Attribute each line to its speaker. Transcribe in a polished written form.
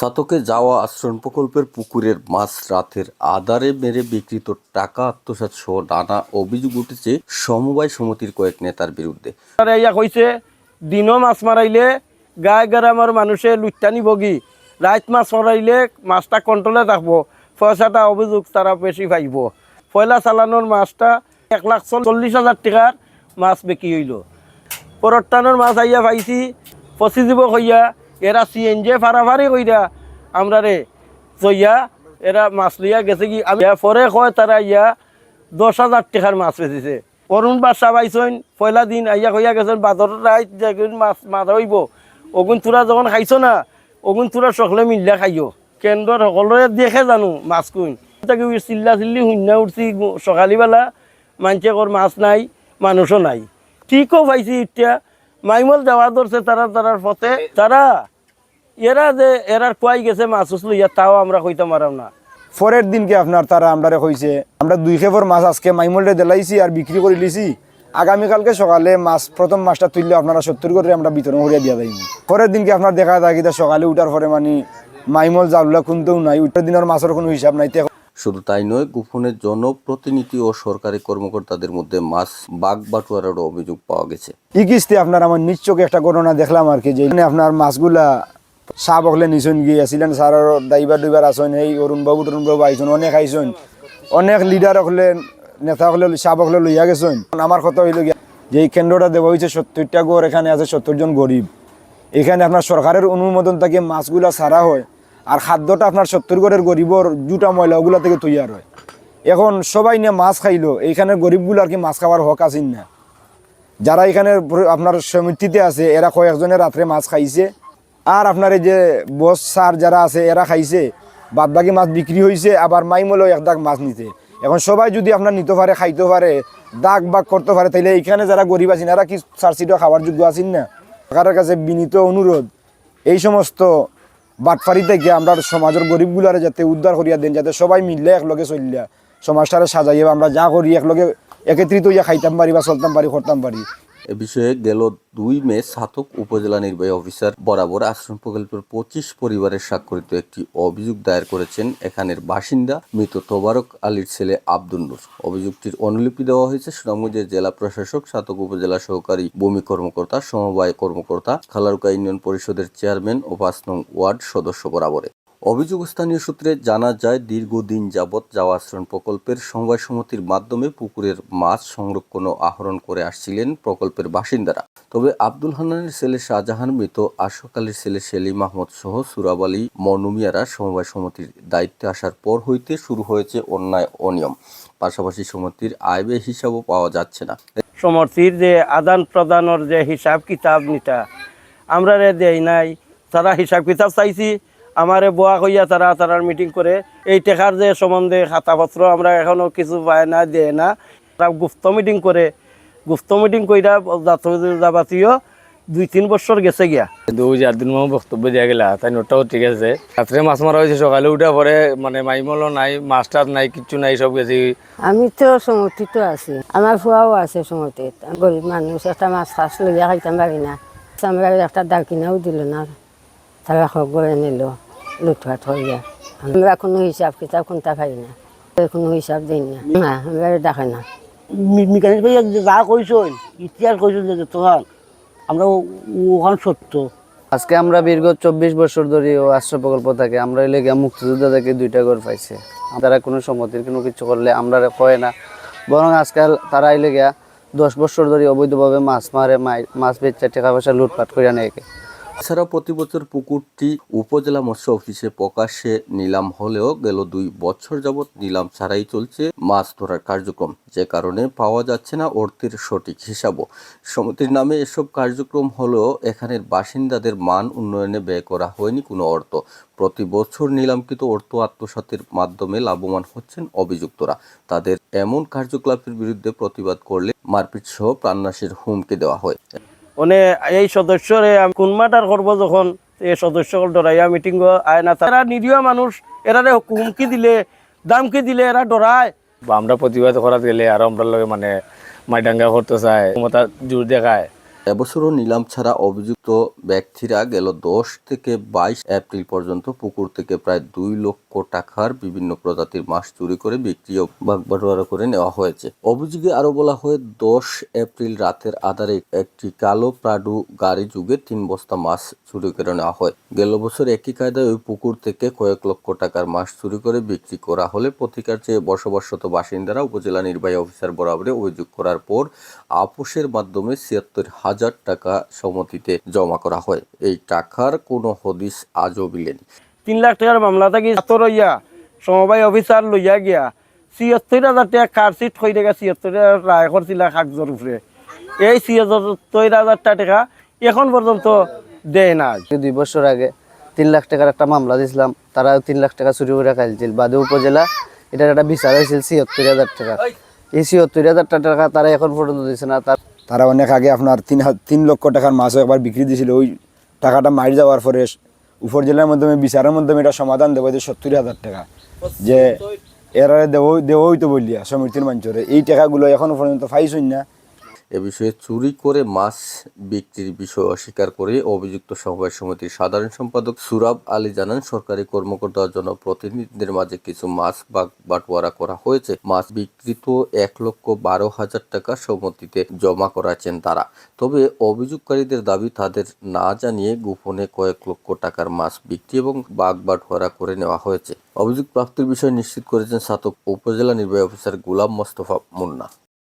Speaker 1: সাতকে যাওয়া আশ্রয় প্রকল্পের পুকুরের মাছ রাতের আধারে মেরে বিকৃত টাকা আত্মসাৎ সহ নানা অভিযোগ উঠেছে সমবায় সমিতির কয়েক নেতার বিরুদ্ধে।
Speaker 2: ইয়া কইছে দিনও মাছ মারাইলে গায়ে গ্রামের মানুষে লুটটানি বগি, রাত মাছ মারাইলে মাছটা কন্ট্রোলে থাকবো, পয়সাটা অভিযোগ তারা বেশি পাইব। পয়লা চালানোর মাছটা 1,40,000 টাকার মাছ বিক্রি হইল। পরটানোর মাছ আইয়া পাইছি 25 দিব হইয়া এরা সিএনজে ফারাফারি কইরা আমরা রে জইয়া এরা মাছ লইয়া গেছে কি আমি পরে কয় তারা ইয়া 10,000 টাকার মাছ বেঁচেছে। অরুণ বাদশা পাইছেন পয়লা দিন আইয়া কইয়া গেছেন বাদর রাত যেগুন মাছ মারা হইব ওগুন তোরা যখন খাইছ না ওগুন তোরা সকলে মিল্লা খাইও। কেন্দ্র সকলে দেখে জানো মাছ কুইন তাকে চিল্লা চিল্লি শূন্য উঠছি সকালবেলা মানুষে কর মাছ নাই মানুষও নাই। ঠিকও পাইছি এতিয়া মাইমল যাওয়া ধরছে তারার পথে তারা এরা যে এরার কুয়াই গেছে মাছ উঠল ইয়া তাও আমরা কইতে মারাম না।
Speaker 3: পরের দিনকে আপনার তারা আমরা কইছে আমরা 2 খেপর মাছ আজকে মাইমলরে দেলাইছি আর বিক্রি করে লিছি। আগামীকালকে সকালে মাছ প্রথম মাছটা তুললে আপনারা 70 করে আমরা বিতরণ করিয়া দিয়া যাইব। পরের দিনকে আপনার দেখা থাকি সকালে উঠার পরে মানে মাইমল জাউলা কোনতেও নাই, উঠার দিনের মাছের কোনো হিসাব নাই।
Speaker 1: শুধু তাই নয়, গোপনে জনপ্রতিনিধি ও সরকারি কর্মকর্তাদের মধ্যে মাছ বাগ বাটোয়ারারও অভিযোগ পাওয়া গেছে।
Speaker 3: ই কিস্তি আপনার আমার নিজ চোখে একটা ঘটনা দেখলাম আর কি, যে আপনার মাছগুলা সাহ বকলে নিছন গিয়েছিলেন স্যারের ড্রাইভার আসেন, এই অরুণ বাবু আইসন, অনেক আইসন, অনেক লিডার হলে নেতা হলে সাহ বকলে লইয়া গেছেন। আমার কথা হইল গিয়া যে এই কেন্দ্রটা দেওয়া হয়েছে 70টা গড়, এখানে আছে 70 জন গরিব। এখানে আপনার সরকারের অনুমোদন থেকে মাছগুলা ছাড়া হয় আর খাদ্যটা আপনার 70 গড়ের গরিবর জুটা ময়লা ওগুলা থেকে তৈয়ার হয়। এখন সবাই নিয়ে মাছ খাইলো, এইখানে গরিবগুলো আর কি মাছ খাওয়ার হক আছেন না। যারা এখানে আপনার সমিতিতে আছে এরা কয়েকজনের রাত্রে মাছ খাইছে, আর আপনার এই যে বস স্যার যারা আছে এরা খাইছে, বাদবাকি মাছ বিক্রি হয়েছে। আবার মাইমলেও এক দাগ মাছ নিতে। এখন সবাই যদি আপনার নিতে পারে খাইতে পারে দাগ বাগ করতে পারে, তাইলে এইখানে যারা গরিব আছেন এরা কি সার্সিটা খাওয়ার যোগ্য আছেন না? সরকারের কাছে বিনীত অনুরোধ, এই সমস্ত বাটফারি থেকে আমরা সমাজের গরিবগুলারে যাতে উদ্ধার করিয়া দেন, যাতে সবাই মিললে একলগে চলিয়া সমাজটারে সাজাইয়া আমরা যা করি একলগে একত্রিত হইয়া খাইতাম পারি বা চলতাম পারি করতাম পারি।
Speaker 1: এ বিষয়ে গেল 2 মে সাতক উপজেলা নির্বাহী অফিসার বরাবর আশ্রম প্রকল্পের 25 পরিবারের স্বাক্ষরিত একটি অভিযোগ দায়ের করেছেন এখানের বাসিন্দা মৃত তোবারক আলীর ছেলে আব্দুল নূর। অভিযোগটির অনুলিপি দেওয়া হয়েছে সুনামগঞ্জের জেলা প্রশাসক, সাতক উপজেলা সহকারী ভূমি কর্মকর্তা, সমবায় কর্মকর্তা, খালারুকা ইউনিয়ন পরিষদের চেয়ারম্যান ও 5 নং ওয়ার্ড সদস্য বরাবরে। অভিযোগ স্থানীয় সূত্রে জানা যায়, দীর্ঘদিন যাবৎ যাওয়া আশ্রয় প্রকল্পের সমবায় সমিতির মাধ্যমে পুকুরের মাছ সংরক্ষণ ও আহরণ করে আসছিলেন প্রকল্পের বাসিন্দারা। তবে আব্দুল হান্নানের ছেলে শাহজাহান, মৃত আশফাক আলীর ছেলে সেলিম আহমদ সহ সুরাব আলী, মনুমিয়ারা সমবায় সমিতির দায়িত্বে আসার পর হইতে শুরু হয়েছে অন্যায় অনিয়ম। পাশাপাশি সমিতির আয় ব্যয় হিসাবও পাওয়া যাচ্ছে না।
Speaker 2: সমিতির যে আদান প্রদানের যে হিসাব কিতাব নিতা আমরা দেয় নাই, তারা হিসাব কিতাব চাইছি আমারে বোয়া কইয়া তারার মিটিং করে এই টেকার যে সম্বন্ধে খাতাপত্র আমরা এখনো কিছু পাই না, দেয় না। তারা গুপ্ত মিটিং করে, গুপ্ত মিটিং কইরা যাবতীয় 2-3 বছর গেছে গিয়া।
Speaker 4: 2-4 দিন বক্তব্য দিয়া গেলা, তাই নোটাও ঠিক আছে। রাত্রে মাছ মারা হয়েছে, সকালে উঠা পরে মানে মাইমলও নাই, মাছটার নাই, কিচ্ছু নাই, সব গেছে।
Speaker 5: আমি তো সমিতিতে আছি, আমার ফুয়াও আছে সমিতিত। গরিব মানুষ, একটা মাছ ফাঁস লইয়া খাইতাম পারি না। আমরা একটা দাগ কিনাও দিল না, তারা গড়ে নিল লুটপাট হইয়া। আমরা কোনো হিসাব কিতাব কোনটা পাই না, কোনো হিসাব দিই না, না আমরা দেখে না।
Speaker 2: মেকানিক ভাইয়া যা কইছেন ইতিহাস কইছেন যে তখন আমরা ওখান সত্য।
Speaker 6: আজকে আমরা দীর্ঘ 24 বছর ধরে ও আশ্রয় প্রকল্প থাকে আমরা এলাকা মুক্তিযোদ্ধা থেকে 2টা ঘর পাইছে। তারা কোনো সম্মতির কোনো কিছু করলে আমরা কয় না, বরং আজকাল তারা এলাকা 10 বছর ধরে অবৈধভাবে মাছ মারে, মাছ বেচে টাকা পয়সা লুটপাট করে নেয়।
Speaker 1: এছাড়াও প্রতি বছর পুকুরটি উপজেলা মৎস্য অফিসে প্রকাশ্যে নিলাম হলেও গেল 2 বছর যাবৎ নিলাম ছাড়াই চলছে মাছ ধরার কার্যক্রম, যে কারণে পাওয়া যাচ্ছে না অর্থের সঠিক হিসাবও। সমিতির নামে এসব কার্যক্রম হলেও এখানের বাসিন্দাদের মান উন্নয়নে ব্যয় করা হয়নি কোনো অর্থ। প্রতি বছর নিলামকৃত অর্থ আত্মসাতের মাধ্যমে লাভবান হচ্ছেন অভিযুক্তরা। তাদের এমন কার্যকলাপের বিরুদ্ধে প্রতিবাদ করলে মারপিট সহ প্রাণনাশের হুমকি দেওয়া হয়।
Speaker 2: মানে এই সদস্যরে কোন মাটার করবো যখন এই সদস্যকল ডরাইয়া মিটিং আয় না, তারা নিরীহ মানুষ, এরা হুমকি দিলে দামকি দিলে এরা ডরায়।
Speaker 4: আমরা প্রতিবাদ করাতে গেলে আর আমরা লগে মানে মাইডাঙ্গা করতে চায়, ক্ষমতা জোর দেখায়।
Speaker 1: এবছরও নিলাম ছাড়া অভিযুক্ত ব্যক্তিরা গেল 10 থেকে 22 এপ্রিল পর্যন্ত পুকুর থেকে প্রায় 2 লক্ষ টাকার বিভিন্ন প্রজাতির মাছ চুরি করে বিক্রি ও ভাগবাটোয়ারা করে নেওয়া হয়েছে। অভিযোগে আরো বলা হয় 10 এপ্রিল রাতের আধারে একটি কালো প্রাডু গাড়ি যুগে 3 বস্তা মাছ চুরি করে নেওয়া হয়। গেল বছর একই কায়দায় ওই পুকুর থেকে কয়েক লক্ষ টাকার মাছ চুরি করে বিক্রি করা হলে প্রতিকার চেয়ে বসবাসরত বাসিন্দারা উপজেলা নির্বাহী অফিসার বরাবরে অভিযোগ করার পর আপোষের মাধ্যমে ৭৬,০০০ টাকা সমিতিতে জমা করা হয়। এই টাকার কোনো হদিস আজও মিলেনি।
Speaker 2: 3 লাখ টাকার মামলা থাকি রইয়া সমবায় অফিসার লইয়া গিয়া ৭৬,০০০ টাকা কারশিট হয়ে গেছে, ৭৬,০০০ রায় করছিল কাগজের উপরে। এই ৭৬,০০০ টাকা এখন পর্যন্ত দেয় না।
Speaker 6: 2 বছর আগে 3 লাখ টাকার একটা মামলা দিয়েছিলাম, তারা 3 লাখ টাকা চুরি করে খাইছিল। বাদে উপজেলা এটার একটা বিচার হয়েছিল ৭৬,০০০ টাকা। এই ৭৬,০০০ টাকা তারা এখন পর্যন্ত দিচ্ছে না।
Speaker 3: তারা অনেক আগে আপনার 3 লক্ষ টাকার মাছও একবার বিক্রি দিয়েছিল। ওই টাকাটা মারি যাওয়ার পরে উপজেলার মাধ্যমে বিচারের মাধ্যমে এটা সমাধান দেবো যে ৭০,০০০ টাকা, যে এরা দেওয়াই তো বললিয়া সমিতির মঞ্চরে এই টাকাগুলো এখনো পর্যন্ত পাইছই না।
Speaker 1: এ বিষয়ে চুরি করে মাছ বিক্রির বিষয় অস্বীকার করে অভিযুক্ত সমবায় সমিতির সাধারণ সম্পাদক সুরাব আলী জানান, সরকারি কর্মকর্তা ও জনপ্রতিনিধিদের মাঝে কিছু মাছ বাটোয়ারা করা হয়েছে। মাছ বিক্রিত ১,১২,০০০ টাকা সমিতিতে জমা করাচ্ছেন তারা। তবে অভিযোগকারীদের দাবি তাদের না জানিয়ে গোপনে কয়েক লক্ষ টাকার মাছ বিক্রি এবং বাটোয়ারা করে নেওয়া হয়েছে। অভিযোগ প্রাপ্তির বিষয়ে নিশ্চিত করেছেন ছাতক উপজেলা নির্বাহী অফিসার গোলাম মোস্তফা মুন্না।